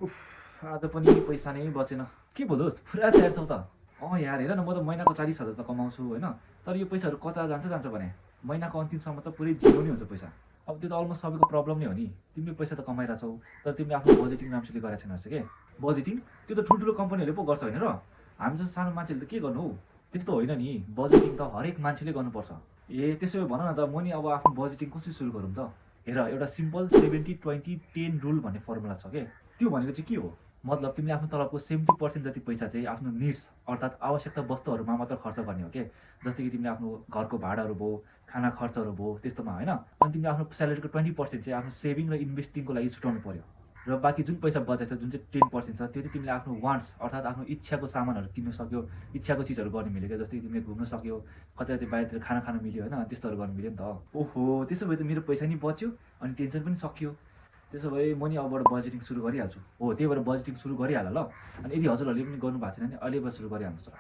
उफ, आज पनि पैसा नै बचेन। के बोलोस्, पुरा स्याहार छौ त। यार हेर न, म त महिनाको 40,000 त कमाउँछु होइन, तर यो पैसाहरू कता जान्छ भने महिनाको अन्तिमसम्म त पुरै जिरो नै हुन्छ पैसा। अब त्यो त अलमोस्ट सबैको प्रब्लम नै हो नि। तिमीले पैसा त कमाइरहेछौ, तर तिमीले आफ्नो बजेटिङ राम्रोसित गरेको छैन रहेछ के। बजेटिङ त्यो त ठुल्ठुलो कम्पनीहरूले पो गर्छ होइन र, हामी जस्तो सानो मान्छेहरूले त के गर्नु हौ। त्यस्तो होइन नि, बजेटिङ त हरेक मान्छेले गर्नुपर्छ। त्यसो भए भन न त, म नि अब आफ्नो बजेटिङ कसरी सुरु गरौँ त। हेर, एउटा सिम्पल 70-20-10 रुल भन्ने फर्मुला छ के। त्यो भनेको चाहिँ के हो, मतलब तिमीले आफ्नो तलबको 70% जति पैसा चाहिँ आफ्नो निड्स अर्थात् आवश्यकता वस्तुहरूमा मात्र खर्च गर्ने हो के। जस्तै कि तिमीले आफ्नो घरको भाडाहरू भयो, खाना खर्चहरू भयो, त्यस्तोमा होइन। अनि तिमीले आफ्नो स्यालेरीको 20% चाहिँ आफ्नो सेभिङ र इन्भेस्टिङको लागि छुटाउनु पर्यो। र बाँकी जुन पैसा बचाएको छ, जुन चाहिँ 10% छ, त्यो चाहिँ तिमीले आफ्नो वान्ट्स अर्थात् आफ्नो इच्छाको सामानहरू किन्न सक्यो, इच्छाको चिजहरू गर्नु मिल्यो क्या। जस्तै कि तिमीले घुम्न सक्यो, कतै कतै बाहिरतिर खाना खानु मिल्यो होइन, त्यस्तोहरू गर्नु मिल्यो नि त। ओहो, त्यसो भए त मेरो पैसा नि बच्यो अनि टेन्सन पनि सकियो। त्यसो भए म नि अबबाट बजेटिङ सुरु गरिहाल्छु। त्यही भएर बजेटिङ सुरु गरिहाल ल। अनि यदि हजुरहरूले पनि गर्नु भएको छैन भने अहिलेबाट सुरु गरिहाल्नुहोस् त।